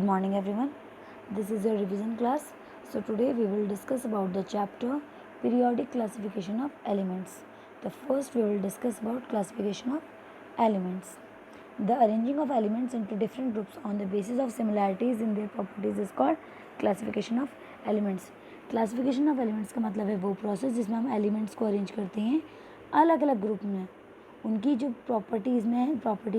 morning everyone. This is your revision class. So today we will discuss about the chapter periodic classification of elements. The first we will discuss about classification of elements. The arranging of elements into different groups on the basis of similarities in their properties is called classification of elements. Classification of elements का मतलब है वो process जिसमें हम elements को arrange करते हैं अलग अलग ग्रुप में, उनकी जो प्रॉपर्टीज़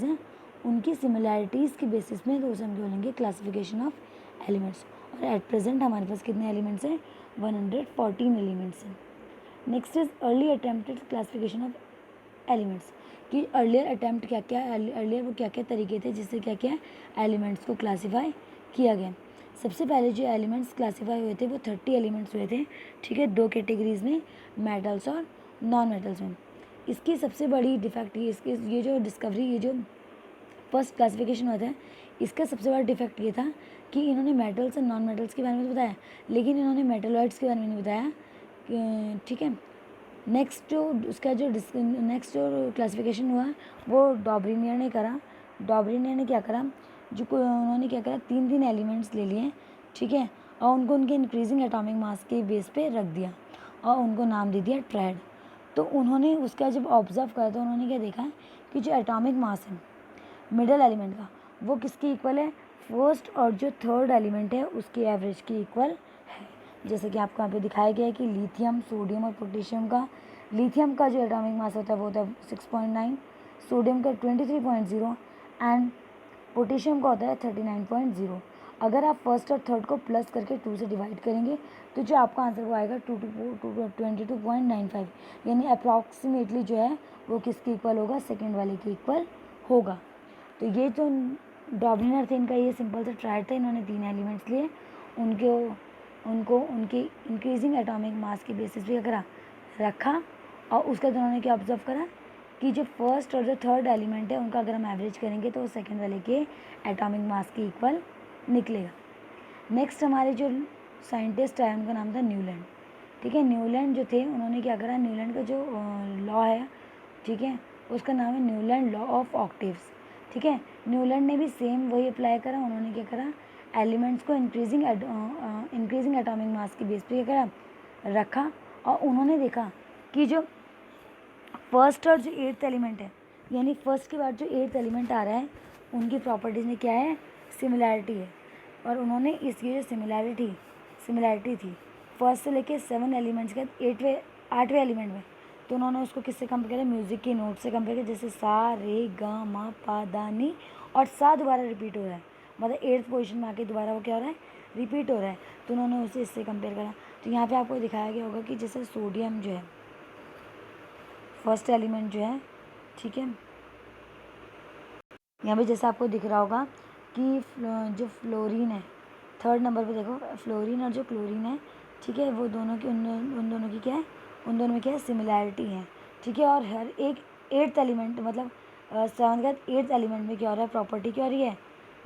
हैं उनकी सिमिलैरिटीज़ की बेसिस में, तो उसे हम बोलेंगे क्लासिफिकेशन ऑफ एलिमेंट्स। और एट प्रेजेंट हमारे पास कितने एलिमेंट्स हैं? 114 एलिमेंट्स हैं। Next is early attempted classification of elements, कि अर्लियर अटैम्प्ट अर्लियर वो क्या क्या तरीके थे जिससे क्या एलिमेंट्स को क्लासीफाई किया गया। सबसे पहले जो एलिमेंट्स क्लासीफाई हुए थे वो 30 एलिमेंट्स हुए थे, ठीक है, दो कैटेगरीज में, मेटल्स और नॉन मेटल्स में। इसकी सबसे बड़ी डिफेक्ट ये जो डिस्कवरी, ये जो फर्स्ट क्लासिफिकेशन हुआ था, इसका सबसे बड़ा डिफेक्ट ये था कि इन्होंने मेटल्स और नॉन मेटल्स के बारे में तो बताया, लेकिन इन्होंने मेटलॉइड्स के बारे में नहीं बताया, ठीक है। नेक्स्ट जो क्लासिफिकेशन हुआ वो डॉब्रिनियर ने करा। डॉब्रिनियर ने क्या करा, उन्होंने क्या करा, तीन एलिमेंट्स ले लिए, ठीक है, और उनको उनके इंक्रीजिंग एटॉमिक मास के बेस पे रख दिया और उनको नाम दे दिया ट्रायड। तो उन्होंने उसका जब ऑब्जर्व करा तो उन्होंने क्या देखा कि जो एटॉमिक मास है मिडल एलिमेंट का वो किसके इक्वल है, फर्स्ट और जो थर्ड एलिमेंट है उसके एवरेज के इक्वल है। जैसे कि आपको यहाँ पे दिखाया गया है कि लिथियम, सोडियम और लिथियम का जो एटॉमिक मास होता है वो होता है 6.9, सोडियम का 23.0 एंड पोटेशियम का होता है 39.0। अगर आप फर्स्ट और थर्ड को प्लस करके 2 से डिवाइड करेंगे तो जो आपका आंसर वो आएगा 22.95, यानी अप्रॉक्सीमेटली जो है वो किसके इक्वल होगा, सेकेंड वाले के इक्वल होगा। तो ये जो डॉब्रिनियर थे, इनका ये सिंपल सा ट्रायड था। इन्होंने 3 एलिमेंट्स लिए, उनको उनके इंक्रीजिंग एटॉमिक मास के बेसिस पे करा रखा, और उसका तो उन्होंने क्या ऑब्जर्व करा कि जो फर्स्ट और जो थर्ड एलिमेंट है उनका अगर हम एवरेज करेंगे तो सेकेंड वाले के एटॉमिक मास के इक्वल निकलेगा। नेक्स्ट हमारे जो साइंटिस्ट है उनका नाम था न्यूलैंड, ठीक है। न्यूलैंड जो थे उन्होंने क्या करा, न्यूलैंड का जो लॉ है, ठीक है, उसका नाम है न्यूलैंड लॉ ऑफ ऑक्टेव्स, ठीक है। न्यूलैंड ने भी सेम वही अप्लाई करा। उन्होंने क्या करा, एलिमेंट्स को इंक्रीजिंग एटॉमिक मास की बेस पे क्या करा, रखा, और उन्होंने देखा कि जो फर्स्ट और जो 8th एलिमेंट है, यानी फर्स्ट के बाद जो 8th एलिमेंट आ रहा है उनकी प्रॉपर्टीज़ में क्या है, सिमिलैरिटी है। और उन्होंने इसकी जो सिमिलैरिटी थी फर्स्ट से लेके 7 एलिमेंट्स के 8वें एलिमेंट में, तो उन्होंने उसको किससे कंपेयर किया, म्यूज़िक की नोट से कंपेयर किया। जैसे सा रे गा मा पा दा नी, और सा दोबारा रिपीट हो रहा है, मतलब 8th पोजीशन में आके दोबारा वो क्या हो रहा है, रिपीट हो रहा है, तो उन्होंने उसे इससे कंपेयर करा। तो यहाँ पे आपको दिखाया गया होगा कि जैसे सोडियम जो है फर्स्ट एलिमेंट जो है, ठीक है, यहाँ पे जैसे आपको दिख रहा होगा कि जो फ्लोरीन है थर्ड नंबर पे, देखो फ्लोरीन और जो क्लोरीन है, ठीक है, वो दोनों की उन दोनों की क्या है, उन दोनों में क्या है, सिमिलैरिटी है, ठीक है। और हर एक 8th एलिमेंट, मतलब 7th का 8th एलिमेंट में क्या हो रहा है, प्रॉपर्टी क्या हो रही है,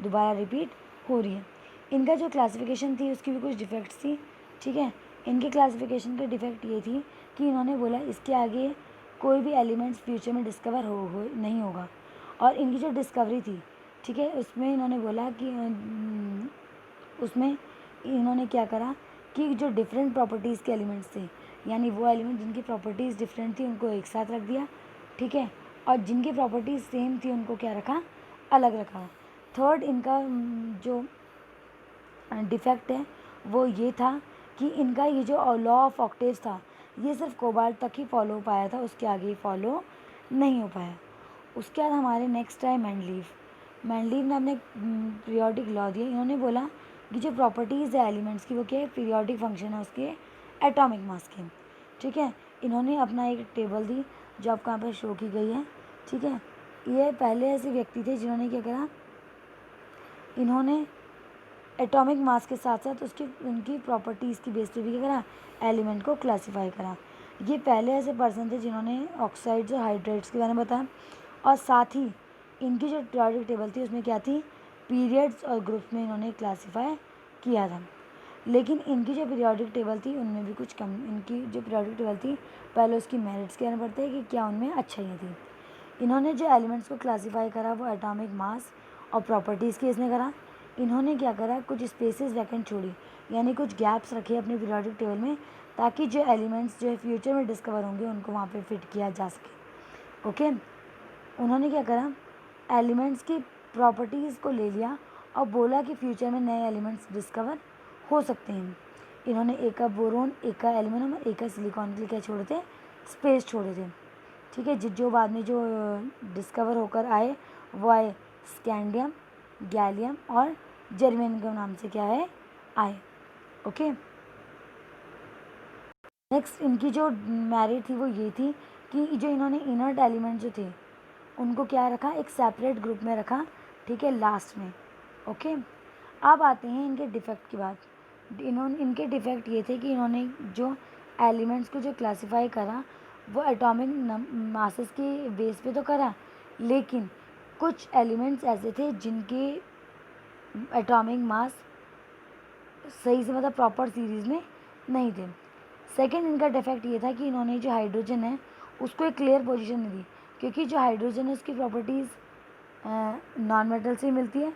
दोबारा रिपीट हो रही है। इनका जो क्लासिफिकेशन थी उसकी भी कुछ डिफेक्ट्स थी, ठीक है। इनके क्लासिफिकेशन का डिफेक्ट ये थी कि इन्होंने बोला इसके आगे कोई भी एलिमेंट्स फ्यूचर में डिस्कवर हो नहीं होगा। और इनकी जो डिस्कवरी थी, ठीक है, उसमें इन्होंने बोला कि उसमें इन्होंने क्या करा कि जो डिफरेंट प्रॉपर्टीज़ के एलिमेंट्स थे, यानी वो एलिमेंट जिनकी प्रॉपर्टीज़ डिफरेंट थी उनको एक साथ रख दिया, ठीक है, और जिनकी प्रॉपर्टीज़ सेम थी उनको क्या रखा, अलग रखा। थर्ड इनका जो डिफेक्ट है वो ये था कि इनका ये जो लॉ ऑफ ऑक्टेव्स था ये सिर्फ कोबाल्ट तक ही फॉलो हो पाया था, उसके आगे फॉलो नहीं हो पाया। उसके बाद हमारे नेक्स्ट है मैंडलीव ने अपने पीरियोडिक लॉ दिया। इन्होंने बोला कि जो प्रॉपर्टीज़ है एलिमेंट्स की वो क्या है, पीरियोडिक फंक्शन है उसके एटॉमिक मास के, ठीक है। इन्होंने अपना एक टेबल दी जो आपको यहाँ पर शो की गई है, ठीक है। ये पहले ऐसे व्यक्ति थे जिन्होंने क्या करा, इन्होंने एटॉमिक मास के साथ साथ उनकी प्रॉपर्टीज़ की बेस पे भी क्या करा, एलिमेंट को क्लासीफाई करा। ये पहले ऐसे पर्सन थे जिन्होंने ऑक्साइड्स और हाइड्रेट्स के बारे में बताया, और साथ ही इनकी जो पीरियोडिक टेबल थी उसमें क्या थी, पीरियड्स और ग्रुप्स में इन्होंने क्लासीफाई किया था। लेकिन इनकी जो पीरियोडिक टेबल थी उनमें भी कुछ कम, इनकी जो पीरियोडिक टेबल थी पहले उसकी मेरिट्स कहना पड़ते हैं कि क्या उनमें अच्छाइयाँ थी। इन्होंने जो एलिमेंट्स को क्लासीफाई करा वो एटॉमिक मास और प्रॉपर्टीज़ के इसने करा। इन्होंने क्या करा, कुछ स्पेसेस वैकेंट छोड़ी, यानी कुछ गैप्स रखे अपने पीरियोडिक टेबल में, ताकि जो एलिमेंट्स जो है फ्यूचर में डिस्कवर होंगे उनको वहाँ पे फिट किया जा सके। ओके, उन्होंने क्या करा, एलिमेंट्स की प्रॉपर्टीज़ को ले लिया और बोला कि फ्यूचर में नए एलिमेंट्स डिस्कवर हो सकते हैं। इन्होंने एक का बोरोन, एक का एल्यूमिनियम और एक का सिलिकॉन के लिए क्या छोड़े थे, स्पेस छोड़े थे। ठीक है, जो बाद में जो डिस्कवर होकर आए वो आए स्कैंडियम, गैलियम और जर्मेनियम के नाम से क्या है, आए। ओके, नेक्स्ट इनकी जो मेरिट थी वो ये थी कि जो इन्होंने इनर्ट एलिमेंट जो थे उनको क्या रखा, एक सेपरेट ग्रुप में रखा। ठीक है, लास्ट में। ओके, अब आते हैं इनके डिफेक्ट की बात। इनके डिफेक्ट ये थे कि इन्होंने जो एलिमेंट्स को जो क्लासिफाई करा वो एटॉमिक मासेस के बेस पे तो करा, लेकिन कुछ एलिमेंट्स ऐसे थे जिनके एटॉमिक मास सही से मतलब प्रॉपर सीरीज़ में नहीं थे। सेकंड इनका डिफेक्ट ये था कि इन्होंने जो हाइड्रोजन है उसको एक क्लियर पोजीशन नहीं दी, क्योंकि जो हाइड्रोजन है उसकी प्रॉपर्टीज़ नॉन मेटल से ही मिलती है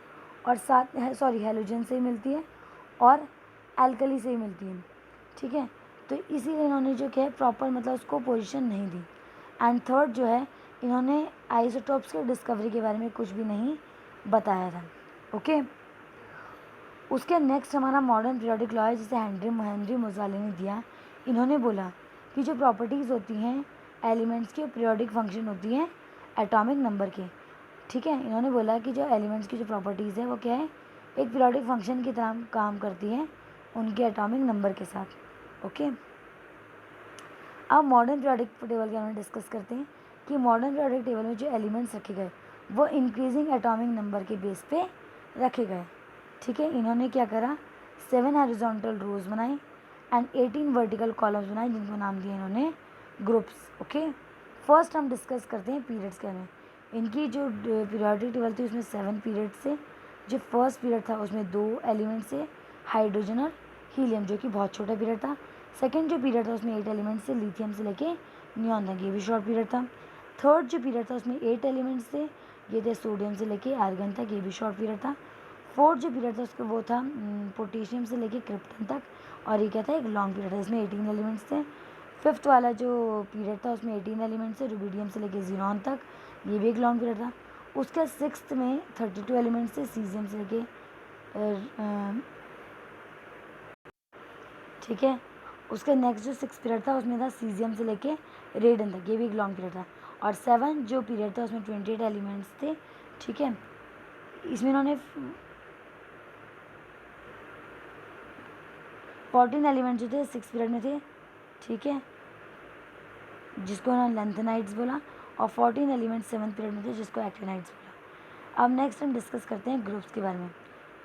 और साथ हैलोजन से ही मिलती है और एल्कली से ही मिलती है। ठीक है, तो इसीलिए इन्होंने जो क्या है प्रॉपर मतलब उसको पोजीशन नहीं दी। एंड थर्ड जो है, इन्होंने आइसोटोप्स के डिस्कवरी के बारे में कुछ भी नहीं बताया था। ओके, उसके नेक्स्ट हमारा मॉडर्न पीरियोडिक लॉ है जिसे हेनरी मोज़ाले ने दिया। इन्होंने बोला कि जो प्रॉपर्टीज़ होती हैं एलिमेंट्स की, पीरियोडिक फंक्शन होती हैं एटॉमिक नंबर के। ठीक है, इन्होंने बोला कि जो एलिमेंट्स की जो प्रॉपर्टीज़ है वो क्या है, एक पीरियोडिक फंक्शन की तरह काम करती है उनके एटॉमिक नंबर के साथ। ओके, अब मॉडर्न पीरियोडिक टेबल के बारे में डिस्कस करते हैं कि मॉडर्न पीरियोडिक टेबल में जो एलिमेंट्स रखे गए वो इंक्रीजिंग एटॉमिक नंबर के बेस पे रखे गए। ठीक है, इन्होंने क्या करा, 7 हॉरिजॉन्टल रोज बनाई एंड 18 वर्टिकल कॉलम्स बनाए जिनको नाम दिए इन्होंने ग्रुप्स। ओके, फर्स्ट हम डिस्कस करते हैं पीरियड्स के बारे में। इनकी जो पीरियोडिक टेबल थी उसमें 7 पीरियड्स थे। जो फर्स्ट पीरियड था उसमें 2 एलिमेंट्स थे, हाइड्रोजन और हीलियम, जो कि बहुत छोटा पीरियड था। सेकेंड जो पीरियड था उसमें 8 एलिमेंट्स थे, लिथियम से लेके नियॉन तक, ये भी शॉर्ट पीरियड था। थर्ड जो पीरियड था उसमें 8 एलिमेंट्स थे, ये थे सोडियम से लेके आर्गन तक, ये भी शॉर्ट पीरियड था। फोर्थ जो पीरियड था उसका वो था पोटेशियम से लेके क्रिप्टन तक, और ये क्या था, एक लॉन्ग पीरियड था, इसमें 18 एलिमेंट्स थे। फिफ्थ वाला जो पीरियड था उसमें 18 एलिमेंट्स थे, रुबिडियम से लेके जीनॉन तक, ये भी एक लॉन्ग पीरियड था। उसका सिक्स्थ में 32 एलिमेंट्स थे, सीजियम से लेके ठीक है, उसका नेक्स्ट जो 6 पीरियड था उसमें था सीजियम से लेके रेडन तक, ये भी एक लॉन्ग पीरियड था। और 7 जो पीरियड था उसमें 28 एलिमेंट्स थे। ठीक है, इसमें इन्होंने 14 एलिमेंट जो थे 6 पीरियड में थे। ठीक है, जिसको उन्होंने लेंथेनाइट्स बोला, और 14 एलिमेंट 7th पीरियड में थे जिसको एक्टिनाइट्स बोला। अब नेक्स्ट हम डिस्कस करते हैं ग्रुप्स के बारे में।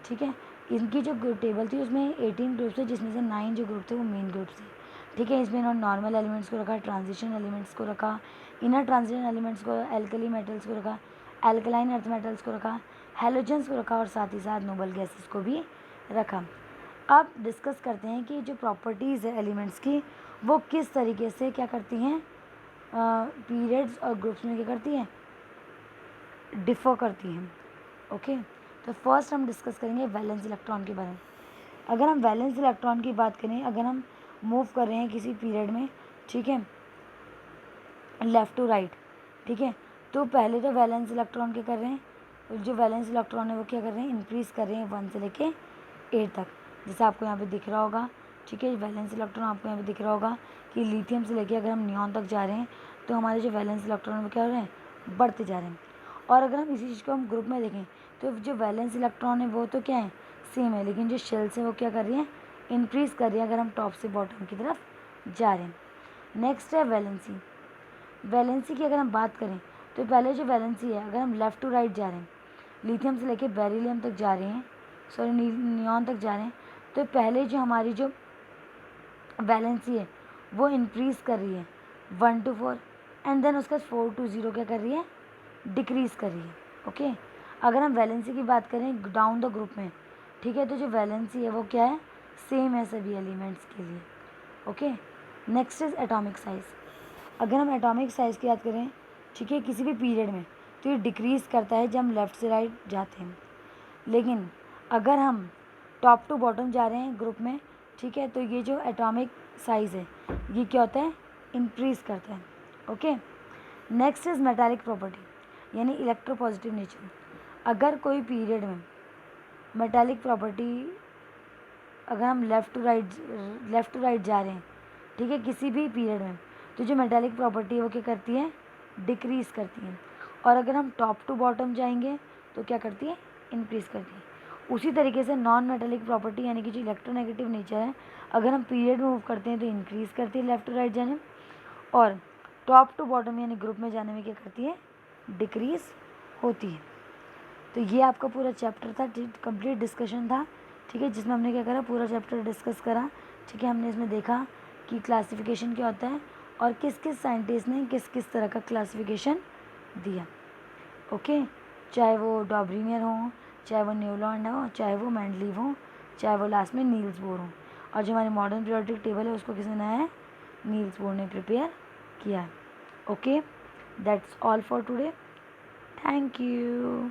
ठीक है, इनकी जो टेबल थी उसमें 18 ग्रुप्स थे, जिसमें से 9 जो ग्रुप थे वो मेन ग्रुप्स थे। ठीक है, इसमें इन्होंने नॉर्मल एलिमेंट्स को रखा, ट्रांजिशन एलिमेंट्स को रखा, इनर ट्रांजिशन एलिमेंट्स को, एल्कली मेटल्स को रखा, एल्कलाइन अर्थ मेटल्स को रखा, हैलोजन्स को रखा और साथ ही साथ नोबल गैसेस को भी रखा। अब डिस्कस करते हैं कि जो प्रॉपर्टीज़ है एलिमेंट्स की वो किस तरीके से क्या करती हैं, पीरियड्स और ग्रुप्स में क्या करती हैं, डिफ़र करती हैं। ओके, तो फर्स्ट हम डिस्कस करेंगे वैलेंस इलेक्ट्रॉन के बारे में। अगर हम वैलेंस इलेक्ट्रॉन की बात करें, अगर हम मूव कर रहे हैं किसी पीरियड में, ठीक है, लेफ़्ट टू राइट, ठीक है, तो पहले तो वैलेंस इलेक्ट्रॉन क्या कर रहे हैं, जो वैलेंस इलेक्ट्रॉन है वो क्या कर रहे हैं, इंक्रीज़ कर रहे हैं 1 से लेके 8 तक, जैसे आपको यहाँ पे दिख रहा होगा। ठीक है, वैलेंस इलेक्ट्रॉन आपको यहाँ पे दिख रहा होगा कि लिथियम से लेके अगर हम नियॉन तक जा रहे हैं तो हमारे जो वैलेंस इलेक्ट्रॉन वो क्या हो रहे हैं, बढ़ते जा रहे हैं। और अगर हम इसी चीज़ को हम ग्रुप में देखें तो जो वैलेंस इलेक्ट्रॉन है वो तो क्या है, सेम है, लेकिन जो शेल्स है वो क्या कर रही है, इंक्रीज़ कर रही है अगर हम टॉप से बॉटम की तरफ जा रहे हैं। नेक्स्ट है वैलेंसी। वैलेंसी की अगर हम बात करें तो पहले जो वैलेंसी है, अगर हम लेफ़्ट टू राइट जा रहे हैं, लिथियम से लेके बेरिलियम तक जा रहे हैं, सॉरी नियॉन तक जा रहे हैं, तो पहले जो हमारी जो वैलेंसी है वो इंक्रीज़ कर रही है 1 to 4, एंड देन उसका 4 to 0 क्या कर रही है, डिक्रीज़ कर रही है। ओके, अगर हम वैलेंसी की बात करें डाउन द ग्रुप में, ठीक है, तो जो वैलेंसी है वो क्या है, सेम है सभी एलिमेंट्स के लिए। Okay, next is atomic size. अगर हम एटॉमिक साइज़ की बात करें, ठीक है, किसी भी पीरियड में, तो ये डिक्रीज़ करता है जब हम लेफ़्ट से राइट जाते हैं, लेकिन अगर हम टॉप टू बॉटम जा रहे हैं ग्रुप में, ठीक है, तो ये जो एटॉमिक साइज़ है ये क्या होता है, इंक्रीज़ करता है। Okay, next is metallic property यानी इलेक्ट्रोपॉजिटिव नेचर। अगर कोई पीरियड में मेटालिक प्रॉपर्टी, अगर हम लेफ़्ट टू राइट जा रहे हैं, ठीक है, किसी भी पीरियड में, तो जो मेटालिक प्रॉपर्टी है वो क्या करती है, डिक्रीज़ करती है। और अगर हम टॉप टू बॉटम जाएंगे तो क्या करती है, इंक्रीज़ करती है। उसी तरीके से नॉन मेटालिक प्रॉपर्टी यानी कि जो इलेक्ट्रोनेगेटिव नेचर है, अगर हम पीरियड मूव करते हैं तो इंक्रीज़ करती है लेफ़्ट टू राइट जाने, और टॉप टू बॉटम यानी ग्रुप में जाने में क्या करती है, डिक्रीज़ होती है। तो ये आपका पूरा चैप्टर था, कंप्लीट डिस्कशन था, ठीक है, जिसमें हमने क्या करा, पूरा चैप्टर डिस्कस करा। ठीक है, हमने इसमें देखा कि क्लासिफिकेशन क्या होता है और किस किस साइंटिस्ट ने किस किस तरह का क्लासिफिकेशन दिया। ओके, चाहे वो डॉब्रीनियर हो, चाहे वो न्यूलैंड हो, चाहे वो मेंडलीव हो, चाहे वो लास्ट में नील्स बोर हो। और जो हमारी मॉडर्न पीरियोडिक टेबल है उसको किसने बनाया है, नील्स बोर ने प्रिपेयर किया है। Okay, that's all for today, thank you.